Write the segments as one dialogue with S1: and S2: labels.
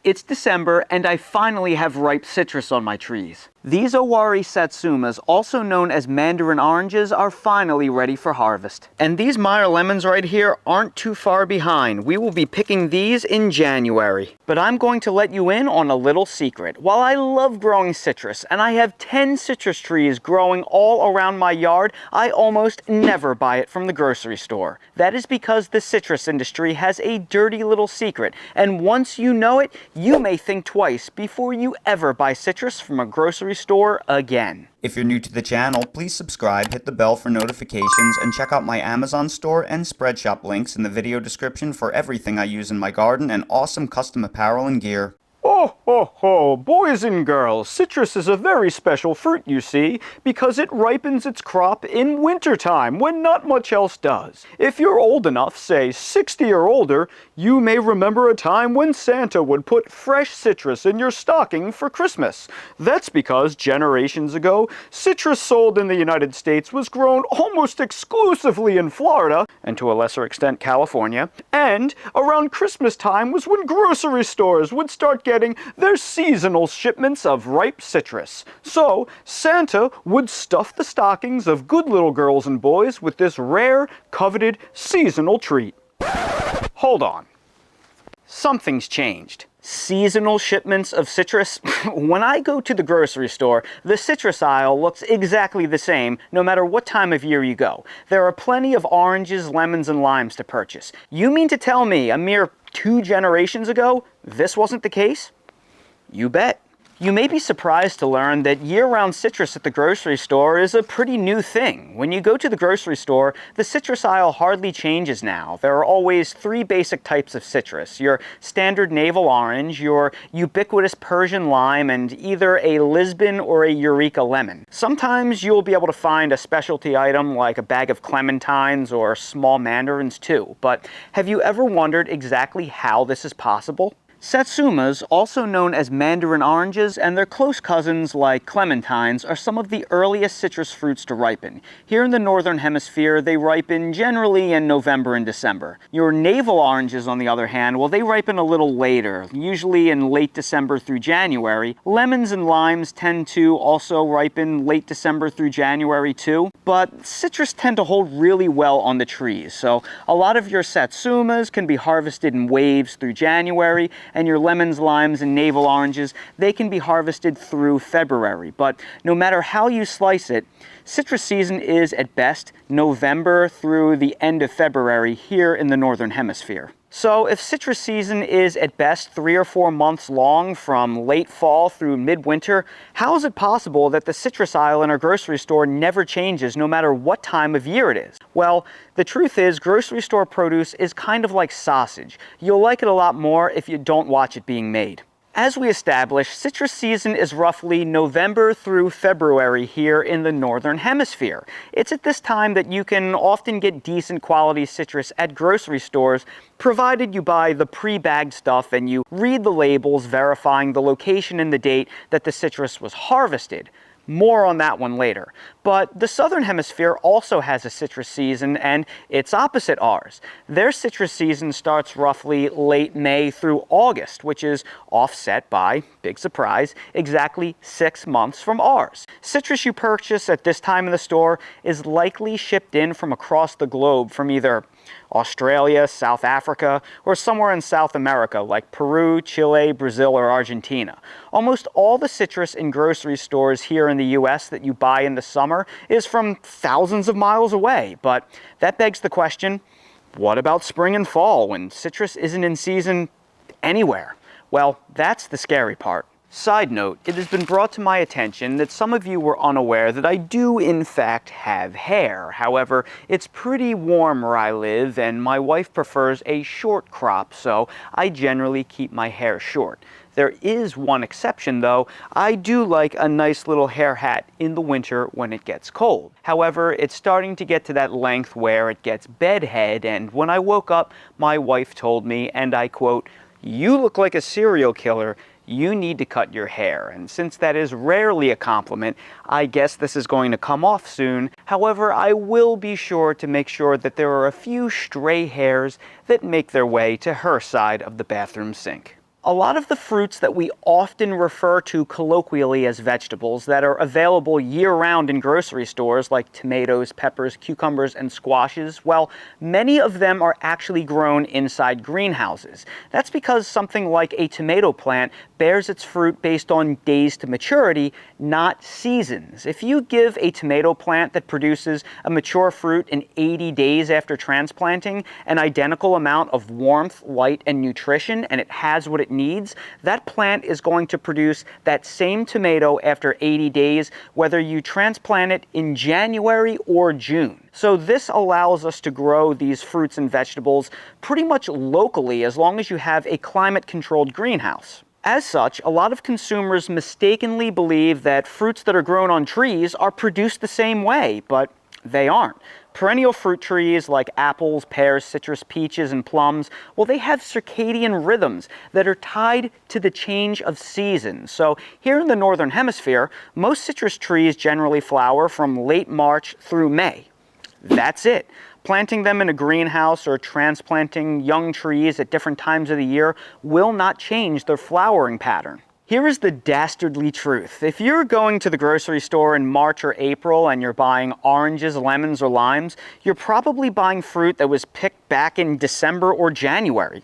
S1: It's December, and I finally have ripe citrus on my trees. These Owari Satsumas, also known as mandarin oranges, are finally ready for harvest. And these Meyer lemons right here aren't too far behind. We will be picking these in January. But I'm going to let you in on a little secret. While I love growing citrus, and I have 10 citrus trees growing all around my yard, I almost never buy it from the grocery store. That is because the citrus industry has a dirty little secret, and once you know it, you may think twice before you ever buy citrus from a grocery store again.
S2: If you're new to the channel, please subscribe, hit the bell for notifications, and check out my Amazon store and Spreadshop links in the video description for everything I use in my garden and awesome custom apparel and gear.
S1: Oh, ho, ho, boys and girls, citrus is a very special fruit, you see, because it ripens its crop in wintertime when not much else does. If you're old enough, say 60 or older, you may remember a time when Santa would put fresh citrus in your stocking for Christmas. That's because generations ago, citrus sold in the United States was grown almost exclusively in Florida, and to a lesser extent California, and around Christmas time was when grocery stores would start getting their seasonal shipments of ripe citrus. So, Santa would stuff the stockings of good little girls and boys with this rare, coveted, seasonal treat. Hold on. Something's changed. Seasonal shipments of citrus? When I go to the grocery store, the citrus aisle looks exactly the same no matter what time of year you go. There are plenty of oranges, lemons, and limes to purchase. You mean to tell me a mere 2 generations ago, this wasn't the case? You bet. You may be surprised to learn that year-round citrus at the grocery store is a pretty new thing. When you go to the grocery store, the citrus aisle hardly changes now. There are always 3 basic types of citrus: your standard navel orange, your ubiquitous Persian lime, and either a Lisbon or a Eureka lemon. Sometimes you'll be able to find a specialty item like a bag of clementines or small mandarins too. But have you ever wondered exactly how this is possible? Satsumas, also known as mandarin oranges, and their close cousins like clementines, are some of the earliest citrus fruits to ripen. Here in the northern hemisphere, they ripen generally in November and December. Your navel oranges, on the other hand, well, they ripen a little later, usually in late December through January. Lemons and limes tend to also ripen late December through January too, but citrus tend to hold really well on the trees, so a lot of your satsumas can be harvested in waves through January, and your lemons, limes, and navel oranges, they can be harvested through February. But no matter how you slice it, citrus season is at best November through the end of February here in the northern hemisphere. So if citrus season is at best 3 or 4 months long from late fall through midwinter, how is it possible that the citrus aisle in our grocery store never changes no matter what time of year it is? Well, the truth is grocery store produce is kind of like sausage. You'll like it a lot more if you don't watch it being made. As we established, citrus season is roughly November through February here in the northern hemisphere. It's at this time that you can often get decent quality citrus at grocery stores, provided you buy the pre-bagged stuff and you read the labels verifying the location and the date that the citrus was harvested. More on that one later. But the southern hemisphere also has a citrus season, and it's opposite ours. Their citrus season starts roughly late May through August, which is offset by, big surprise, exactly 6 months from ours. Citrus you purchase at this time in the store is likely shipped in from across the globe from either Australia, South Africa, or somewhere in South America like Peru, Chile, Brazil, or Argentina. Almost all the citrus in grocery stores here in the US that you buy in the summer is from thousands of miles away. But that begs the question, what about spring and fall when citrus isn't in season anywhere? Well, that's the scary part. Side note, it has been brought to my attention that some of you were unaware that I do in fact have hair. However, it's pretty warm where I live and my wife prefers a short crop, so I generally keep my hair short. There is one exception though. I do like a nice little hair hat in the winter when it gets cold. However, it's starting to get to that length where it gets bedhead, and when I woke up, my wife told me, and I quote, "You look like a serial killer. You need to cut your hair." And since that is rarely a compliment, I guess this is going to come off soon. However, I will be sure to make sure that there are a few stray hairs that make their way to her side of the bathroom sink. A lot of the fruits that we often refer to colloquially as vegetables that are available year-round in grocery stores, like tomatoes, peppers, cucumbers, and squashes, well, many of them are actually grown inside greenhouses. That's because something like a tomato plant bears its fruit based on days to maturity, not seasons. If you give a tomato plant that produces a mature fruit in 80 days after transplanting an identical amount of warmth, light, and nutrition, and it has what it needs, that plant is going to produce that same tomato after 80 days, whether you transplant it in January or June. So this allows us to grow these fruits and vegetables pretty much locally as long as you have a climate-controlled greenhouse. As such, a lot of consumers mistakenly believe that fruits that are grown on trees are produced the same way, but they aren't. Perennial fruit trees like apples, pears, citrus, peaches, and plums, well, they have circadian rhythms that are tied to the change of seasons. So here in the Northern Hemisphere, most citrus trees generally flower from late March through May. That's it. Planting them in a greenhouse or transplanting young trees at different times of the year will not change their flowering pattern. Here is the dastardly truth. If you're going to the grocery store in March or April and you're buying oranges, lemons, or limes, you're probably buying fruit that was picked back in December or January.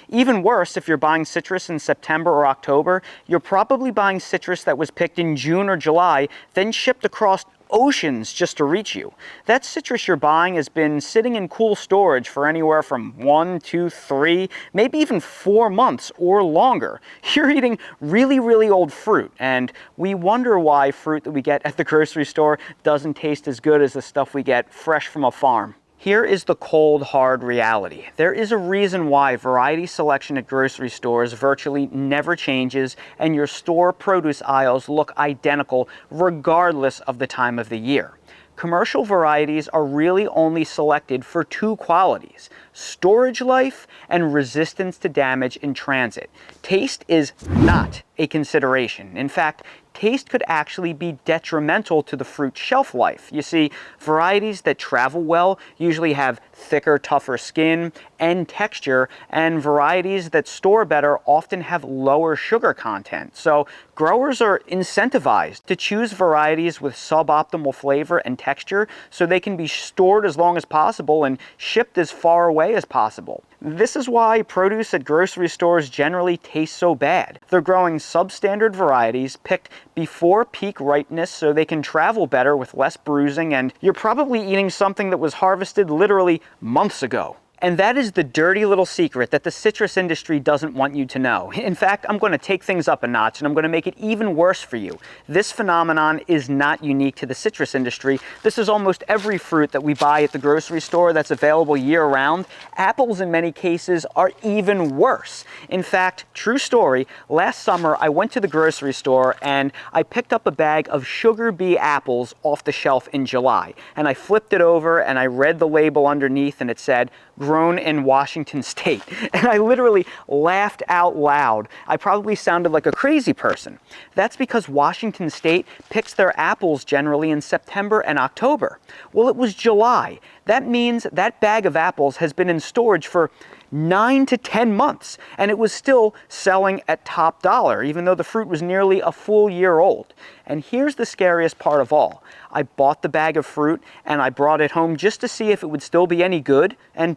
S1: Even worse, if you're buying citrus in September or October, you're probably buying citrus that was picked in June or July, then shipped across oceans just to reach you. That citrus you're buying has been sitting in cool storage for anywhere from 1, 2, 3, maybe even 4 months or longer. You're eating really, really old fruit, and we wonder why fruit that we get at the grocery store doesn't taste as good as the stuff we get fresh from a farm. Here is the cold, hard reality. There is a reason why variety selection at grocery stores virtually never changes, and your store produce aisles look identical regardless of the time of the year. Commercial varieties are really only selected for 2 qualities: storage life and resistance to damage in transit. Taste is not a consideration. In fact, taste could actually be detrimental to the fruit's shelf life. You see, varieties that travel well usually have thicker, tougher skin and texture, and varieties that store better often have lower sugar content. So growers are incentivized to choose varieties with suboptimal flavor and texture so they can be stored as long as possible and shipped as far away as possible. This is why produce at grocery stores generally tastes so bad. They're growing substandard varieties picked before peak ripeness so they can travel better with less bruising, and you're probably eating something that was harvested literally months ago. And that is the dirty little secret that the citrus industry doesn't want you to know. In fact, I'm going to take things up a notch and I'm going to make it even worse for you. This phenomenon is not unique to the citrus industry. This is almost every fruit that we buy at the grocery store that's available year-round. Apples, in many cases, are even worse. In fact, true story, last summer I went to the grocery store and I picked up a bag of sugar bee apples off the shelf in July. And I flipped it over and I read the label underneath and it said, "Grown in Washington State." And I literally laughed out loud. I probably sounded like a crazy person. That's because Washington State picks their apples generally in September and October. Well, it was July. That means that bag of apples has been in storage for 9 to 10 months, and it was still selling at top dollar, even though the fruit was nearly a full year old. And here's the scariest part of all. I bought the bag of fruit and I brought it home just to see if it would still be any good, and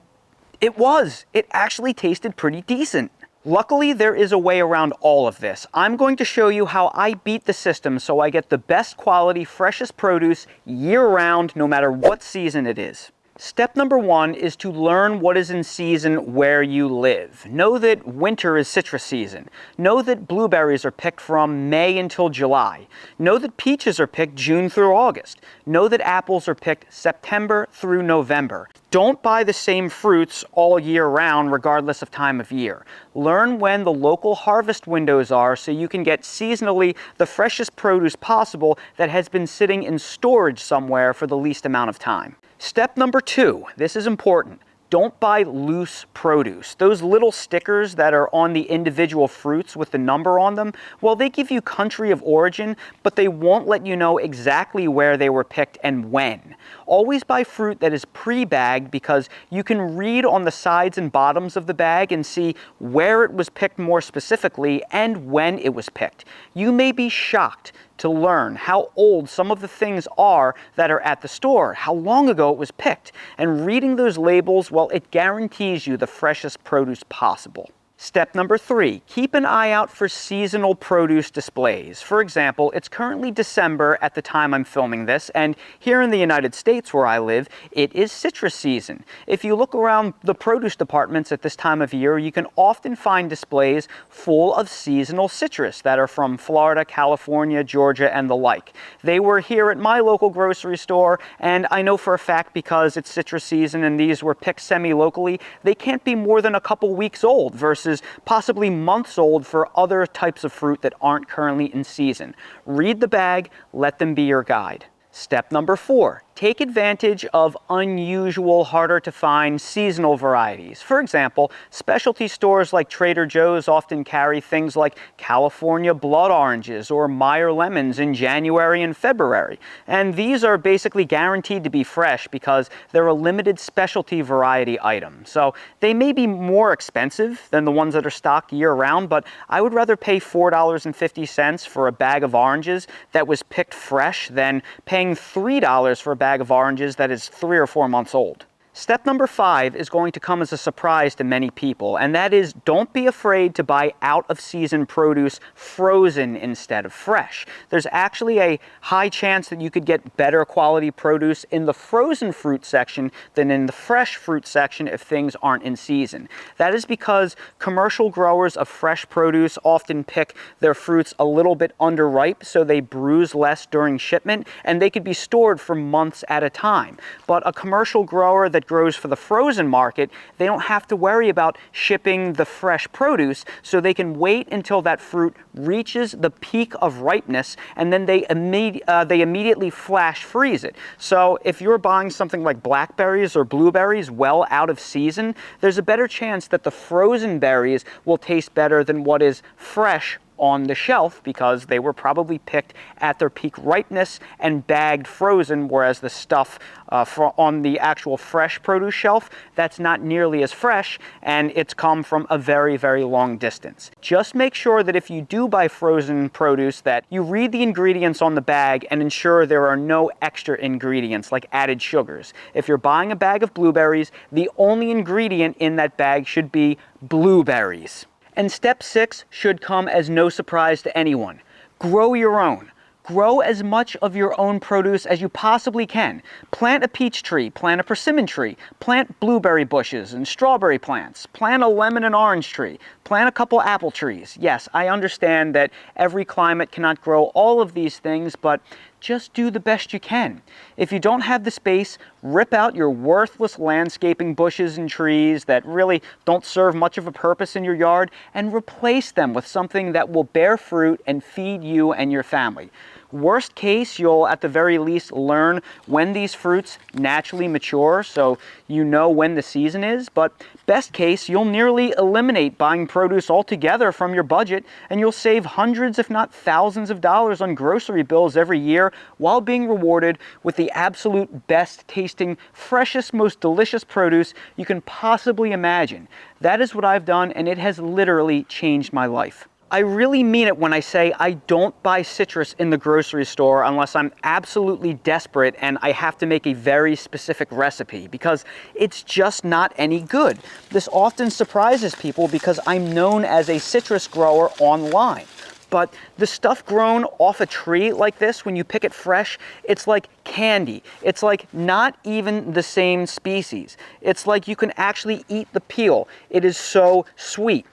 S1: it was. It actually tasted pretty decent. Luckily, there is a way around all of this. I'm going to show you how I beat the system so I get the best quality, freshest produce year-round, no matter what season it is. Step number 1 is to learn what is in season where you live. Know that winter is citrus season. Know that blueberries are picked from May until July. Know that peaches are picked June through August. Know that apples are picked September through November. Don't buy the same fruits all year round regardless of time of year. Learn when the local harvest windows are so you can get seasonally the freshest produce possible that has been sitting in storage somewhere for the least amount of time. Step number 2, this is important. Don't buy loose produce. Those little stickers that are on the individual fruits with the number on them, well, they give you country of origin, but they won't let you know exactly where they were picked and when. Always buy fruit that is pre-bagged because you can read on the sides and bottoms of the bag and see where it was picked more specifically and when it was picked. You may be shocked to learn how old some of the things are that are at the store, how long ago it was picked, and reading those labels, well, it guarantees you the freshest produce possible. Step number 3, keep an eye out for seasonal produce displays. For example, it's currently December at the time I'm filming this, and here in the United States where I live, it is citrus season. If you look around the produce departments at this time of year, you can often find displays full of seasonal citrus that are from Florida, California, Georgia, and the like. They were here at my local grocery store, and I know for a fact because it's citrus season and these were picked semi-locally, they can't be more than a couple weeks old versus possibly months old for other types of fruit that aren't currently in season. Read the bag, let them be your guide. Step number 4, take advantage of unusual, harder to find seasonal varieties. For example, specialty stores like Trader Joe's often carry things like California blood oranges or Meyer lemons in January and February. And these are basically guaranteed to be fresh because they're a limited specialty variety item. So they may be more expensive than the ones that are stocked year-round, but I would rather pay $4.50 for a bag of oranges that was picked fresh than paying $3 for a bag of oranges that is 3 or 4 months old. Step number 5 is going to come as a surprise to many people, and that is don't be afraid to buy out-of-season produce frozen instead of fresh. There's actually a high chance that you could get better quality produce in the frozen fruit section than in the fresh fruit section if things aren't in season. That is because commercial growers of fresh produce often pick their fruits a little bit underripe so they bruise less during shipment, and they could be stored for months at a time. But a commercial grower that grows for the frozen market, they don't have to worry about shipping the fresh produce, so they can wait until that fruit reaches the peak of ripeness, and then they immediately flash freeze it. So if you're buying something like blackberries or blueberries well out of season, there's a better chance that the frozen berries will taste better than what is fresh on the shelf because they were probably picked at their peak ripeness and bagged frozen, whereas the stuff on the actual fresh produce shelf, that's not nearly as fresh, and it's come from a very, very long distance. Just make sure that if you do buy frozen produce that you read the ingredients on the bag and ensure there are no extra ingredients like added sugars. If you're buying a bag of blueberries, the only ingredient in that bag should be blueberries. And step 6 should come as no surprise to anyone. Grow your own. Grow as much of your own produce as you possibly can. Plant a peach tree, plant a persimmon tree, plant blueberry bushes and strawberry plants, plant a lemon and orange tree, plant a couple apple trees. Yes, I understand that every climate cannot grow all of these things, but just do the best you can. If you don't have the space, rip out your worthless landscaping bushes and trees that really don't serve much of a purpose in your yard and replace them with something that will bear fruit and feed you and your family. Worst case, you'll at the very least learn when these fruits naturally mature, so you know when the season is, but best case, you'll nearly eliminate buying produce altogether from your budget, and you'll save hundreds if not thousands of dollars on grocery bills every year while being rewarded with the absolute best tasting, freshest, most delicious produce you can possibly imagine. That is what I've done, and it has literally changed my life. I really mean it when I say I don't buy citrus in the grocery store unless I'm absolutely desperate and I have to make a very specific recipe, because it's just not any good. This often surprises people because I'm known as a citrus grower online. But the stuff grown off a tree like this, when you pick it fresh, it's like candy. It's like not even the same species. It's like you can actually eat the peel. It is so sweet.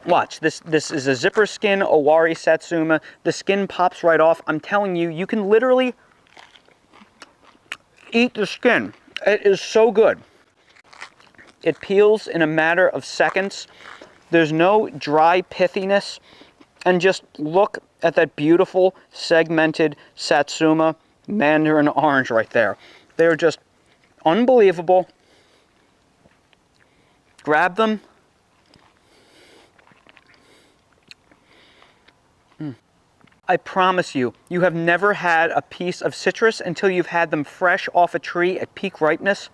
S1: Watch, this is a zipper skin Owari Satsuma. The skin pops right off. I'm telling you, you can literally eat the skin. It is so good. It peels in a matter of seconds. There's no dry pithiness. And just look at that beautiful segmented Satsuma mandarin orange right there. They're just unbelievable. Grab them. I promise you, you have never had a piece of citrus until you've had them fresh off a tree at peak ripeness.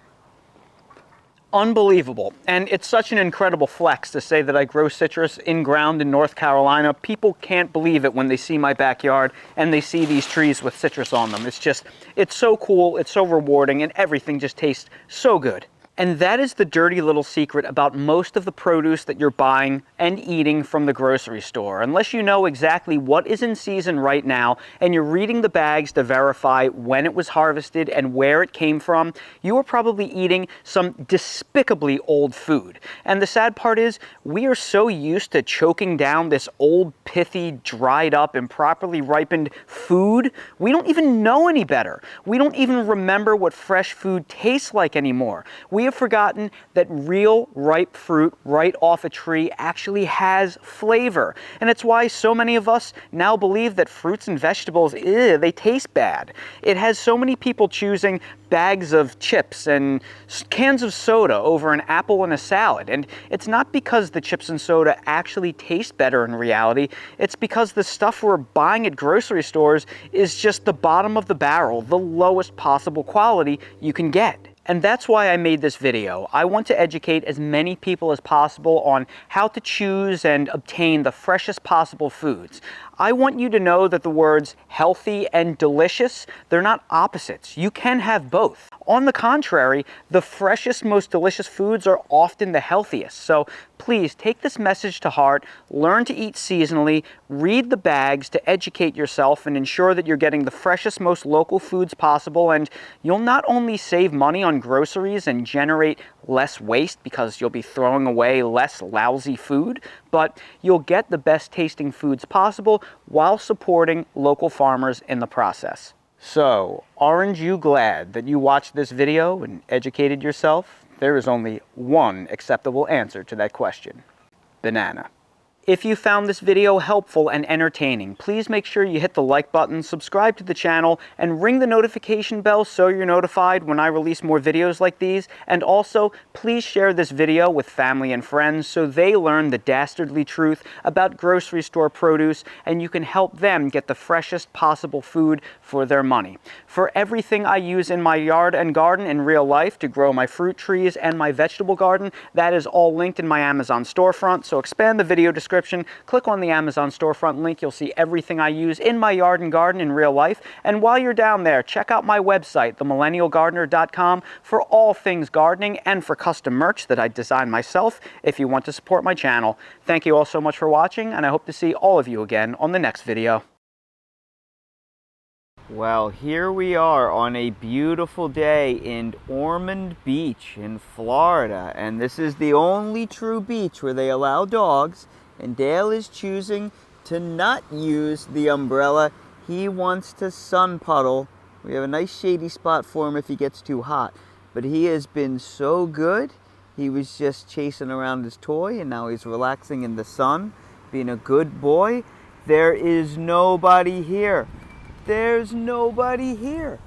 S1: Unbelievable. And it's such an incredible flex to say that I grow citrus in ground in North Carolina. People can't believe it when they see my backyard and they see these trees with citrus on them. It's so cool, it's so rewarding, and everything just tastes so good. And that is the dirty little secret about most of the produce that you're buying and eating from the grocery store. Unless you know exactly what is in season right now and you're reading the bags to verify when it was harvested and where it came from, you are probably eating some despicably old food. And the sad part is, we are so used to choking down this old, pithy, dried up, improperly ripened food, we don't even know any better. We don't even remember what fresh food tastes like anymore. We have forgotten that real ripe fruit right off a tree actually has flavor. And it's why so many of us now believe that fruits and vegetables, they taste bad. It has so many people choosing bags of chips and cans of soda over an apple and a salad. And it's not because the chips and soda actually taste better in reality. It's because the stuff we're buying at grocery stores is just the bottom of the barrel, the lowest possible quality you can get. And that's why I made this video. I want to educate as many people as possible on how to choose and obtain the freshest possible foods. I want you to know that the words healthy and delicious, they're not opposites. You can have both. On the contrary, the freshest, most delicious foods are often the healthiest. So please take this message to heart, learn to eat seasonally, read the bags to educate yourself and ensure that you're getting the freshest, most local foods possible, and you'll not only save money on groceries and generate less waste because you'll be throwing away less lousy food, but you'll get the best tasting foods possible while supporting local farmers in the process. So, aren't you glad that you watched this video and educated yourself? There is only one acceptable answer to that question: banana. If you found this video helpful and entertaining, please make sure you hit the like button, subscribe to the channel, and ring the notification bell so you're notified when I release more videos like these. And also, please share this video with family and friends so they learn the dastardly truth about grocery store produce and you can help them get the freshest possible food for their money. For everything I use in my yard and garden in real life to grow my fruit trees and my vegetable garden, that is all linked in my Amazon storefront, so expand the video description. Click on the Amazon storefront link. You'll see everything I use in my yard and garden in real life. And while you're down there, check out my website, themillennialgardener.com, for all things gardening and for custom merch that I design myself if you want to support my channel. Thank you all so much for watching, and I hope to see all of you again on the next video. Well, here we are on a beautiful day in Ormond Beach in Florida, and this is the only true beach where they allow dogs. And Dale is choosing to not use the umbrella. He wants to sun puddle. We have a nice shady spot for him if he gets too hot. But he has been so good. He was just chasing around his toy, and now he's relaxing in the sun, being a good boy. There is nobody here. There's nobody here.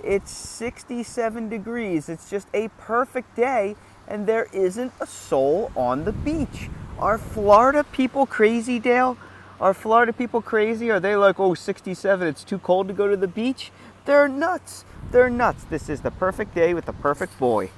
S1: It's 67 degrees. It's just a perfect day, and there isn't a soul on the beach. Are Florida people crazy, Dale? Are Florida people crazy? Are they like, oh, 67, it's too cold to go to the beach? They're nuts. They're nuts. This is the perfect day with the perfect boy.